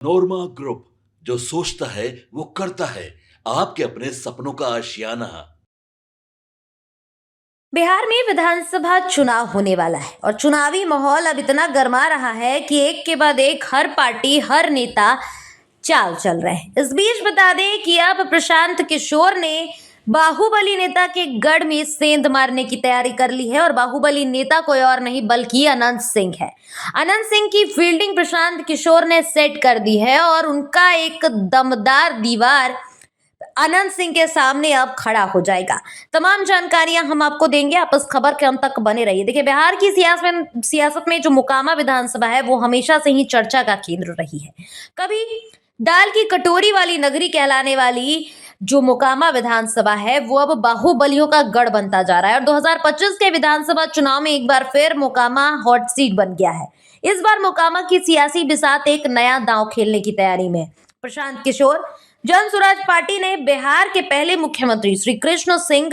नोरमा group, जो सोचता है वो करता है। आपके अपने सपनों का आशियाना। बिहार में विधानसभा चुनाव होने वाला है और चुनावी माहौल अब इतना गर्मा रहा है कि एक के बाद एक हर पार्टी हर नेता चाल चल रहे हैं। इस बीच बता दें कि अब प्रशांत किशोर ने बाहुबली नेता के गढ़ में सेंध मारने की तैयारी कर ली है और बाहुबली नेता कोई और नहीं बल्कि अनंत सिंह है। अनंत सिंह की फील्डिंग प्रशांत किशोर ने सेट कर दी है और उनका एक दमदार दीवार अनंत सिंह के सामने अब खड़ा हो जाएगा। तमाम जानकारियां हम आपको देंगे, आप इस खबर के अंत तक बने रहिए। देखिए, बिहार की सियासत में जो मोकामा विधानसभा है वो हमेशा से ही चर्चा का केंद्र रही है। कभी दाल की कटोरी वाली नगरी कहलाने वाली जो मोकामा विधानसभा है वो अब बाहुबलियों का गढ़ बनता जा रहा है और 2025 के विधानसभा चुनाव में एक बार फिर मोकामा हॉट सीट बन गया है। इस बार मोकामा की सियासी बिसात एक नया दांव खेलने की तैयारी में। प्रशांत किशोर जन स्वराज पार्टी ने बिहार के पहले मुख्यमंत्री श्री कृष्ण सिंह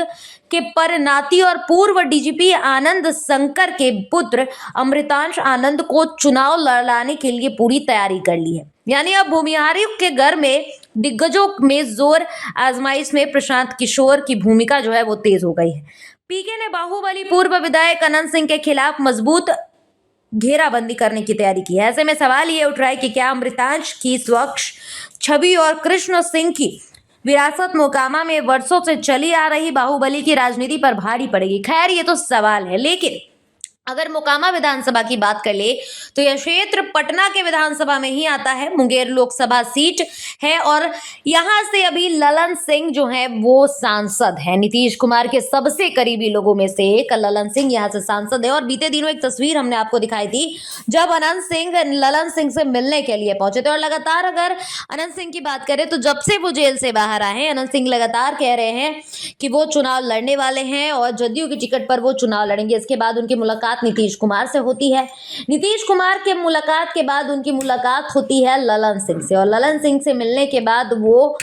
के परिणाती और पूर्व डीजीपी आनंद शंकर के पुत्र अमृतांश आनंद को चुनाव लड़ाने के लिए पूरी तैयारी कर ली है। यानी अब भूमिहारियों के घर में दिग्गजों में जोर आजमाइश में प्रशांत किशोर की भूमिका जो है वो तेज हो गई है। पीके ने बाहुबली पूर्व विधायक अनंत सिंह के खिलाफ मजबूत घेराबंदी करने की तैयारी की है। ऐसे में सवाल ये उठ रहा है कि क्या अमृतांश की स्वच्छ छवि और कृष्ण सिंह की विरासत मोकामा में वर्षों से चली आ रही बाहुबली की राजनीति पर भारी पड़ेगी। खैर, ये तो सवाल है, लेकिन अगर मोकामा विधानसभा की बात कर ले तो यह क्षेत्र पटना के विधानसभा में ही आता है। मुंगेर लोकसभा सीट है और यहां से अभी ललन सिंह जो है वो सांसद है। नीतीश कुमार के सबसे करीबी लोगों में से एक ललन सिंह यहां से सांसद है और बीते दिनों एक तस्वीर हमने आपको दिखाई थी जब अनंत सिंह ललन सिंह से मिलने के लिए पहुंचे थे। और लगातार अगर अनंत सिंह की बात करें तो जब से वो जेल से बाहर आए हैं अनंत सिंह लगातार कह रहे हैं कि वो चुनाव लड़ने वाले हैं और जदयू की टिकट पर वो चुनाव लड़ेंगे। इसके बाद उनकी मुलाकात नीतीश कुमार से होती है। नीतीश कुमार के मुलाकात के बाद उनकी मुलाकात होती है ललन सिंह से और ललन सिंह से मिलने के बाद वो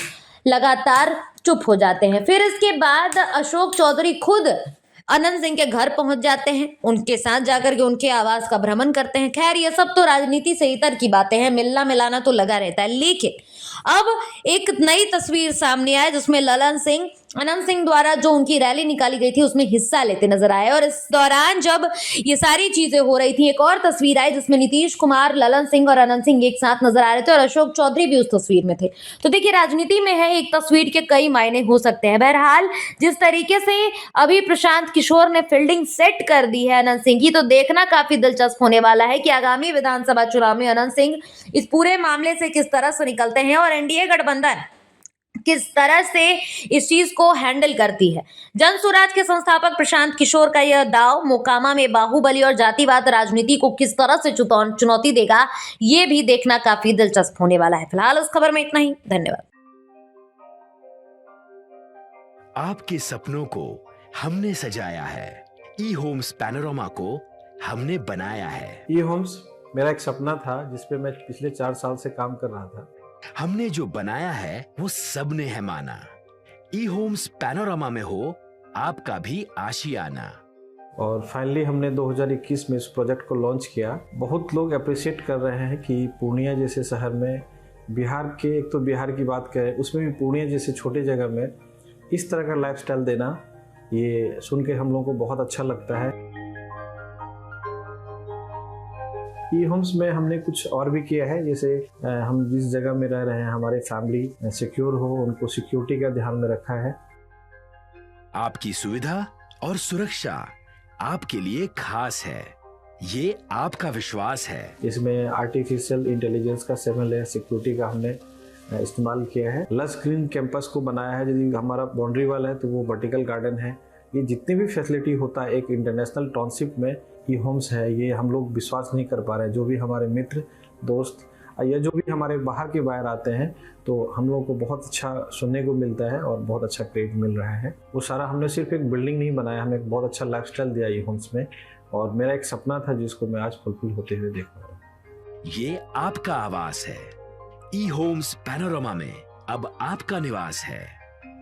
लगातार चुप हो जाते हैं। फिर इसके बाद अशोक चौधरी खुद अनंत सिंह के घर पहुंच जाते हैं, उनके साथ जाकर के उनके आवास का भ्रमण करते हैं। खैर, ये सब तो राजनीति से इतर की बातें हैं, मिलना मिलाना तो लगा रहता है। लेकिन अब एक नई तस्वीर सामने आई जिसमें ललन सिंह अनंत सिंह द्वारा जो उनकी रैली निकाली गई थी उसमें हिस्सा लेते नजर आए और इस दौरान जब ये सारी चीजें हो रही थी एक और तस्वीर आई जिसमें नीतीश कुमार, ललन सिंह और अनंत सिंह एक साथ नजर आ रहे थे और अशोक चौधरी भी उस तस्वीर में थे। तो देखिए, राजनीति में है एक तस्वीर के कई मायने हो सकते हैं। बहरहाल, जिस तरीके से अभी प्रशांत किशोर ने फील्डिंग सेट कर दी है अनंत सिंह की, तो देखना काफी दिलचस्प होने वाला है कि आगामी विधानसभा चुनाव में अनंत सिंह इस पूरे मामले से किस तरह से निकलते हैं और एनडीए गठबंधन किस तरह से इस चीज को हैंडल करती है। जन स्वराज के संस्थापक प्रशांत किशोर का यह दाव मोकामा में बाहुबली और जातिवाद राजनीति को किस तरह से चुनौती देगा, ये भी देखना काफी दिलचस्प होने वाला है। फिलहाल इस खबर में इतना ही। धन्यवाद। आपके सपनों को हमने सजाया है, ई होम्स पैनोरमा को हमने बनाया है। ई होम्स मेरा एक सपना था जिसपे मैं पिछले 4 साल से काम कर रहा था। हमने जो बनाया है वो सबने है माना। ई होम्स पैनोरमा में हो आपका भी आशियाना। और फाइनली हमने 2021 में इस प्रोजेक्ट को लॉन्च किया। बहुत लोग अप्रिशिएट कर रहे हैं कि पूर्णिया जैसे शहर में, बिहार के, एक तो बिहार की बात करें उसमें भी पूर्णिया जैसे छोटे जगह में इस तरह का लाइफस्टाइल देना, ये सुन के हम लोगों को बहुत अच्छा लगता है। ई होम्स में हमने कुछ और भी किया है, जैसे हम जिस जगह में रह रहे हैं हमारे फैमिली सिक्योर हो, उनको सिक्योरिटी का ध्यान में रखा है। आपकी सुविधा और सुरक्षा आपके लिए खास है, ये आपका विश्वास है। इसमें आर्टिफिशियल इंटेलिजेंस का 7 लेयर सिक्योरिटी का हमने इस्तेमाल किया है। लस ग्रीन कैंपस को बनाया है। यदि हमारा बाउंड्री वाल है तो वो वर्टिकल गार्डन है। ये जितनी भी फैसिलिटी होता है एक इंटरनेशनल टाउनशिप में, ई होम्स है, ये हम लोग विश्वास नहीं कर पा रहे हैं। जो भी हमारे मित्र, दोस्त या जो भी हमारे बाहर के बाहर आते हैं तो हम लोगों को बहुत अच्छा सुनने को मिलता है और बहुत अच्छा क्रेडिट मिल रहा है। वो सारा हमने सिर्फ एक बिल्डिंग नहीं बनाया, हमें एक बहुत अच्छा लाइफस्टाइल दिया ई होम्स में और मेरा एक सपना था जिसको मैं आज फुलफिल होते हुए देख रहा हूँ। ये आपका आवास है। ई होम्स पैनोरमा में अब आपका निवास है।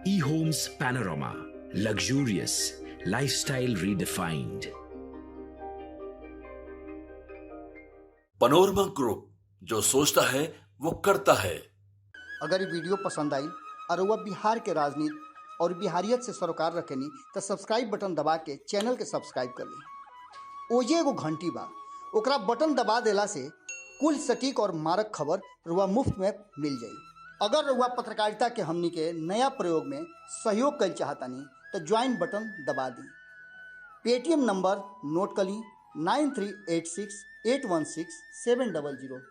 E Homes Panorama, luxurious lifestyle redefined. Panorama group, जो सोचता है वो करता है। अगर ये वीडियो पसंद आई और वह बिहार के राजनीति और बिहारियत से सरोकार रखेनी तो सब्सक्राइब बटन दबा के चैनल के सब्सक्राइब कर ली। ओजे एगो घंटी बा, ओकरा बटन दबा देला से कुल सटीक और मारक खबर रुआ मुफ्त में मिल जाई। अगर रुआ पत्रकारिता के हमनी के नया प्रयोग में सहयोग कर चाहतानी तो ज्वाइन बटन दबा दी। पेटीएम नंबर नोट कर ली 9386816700।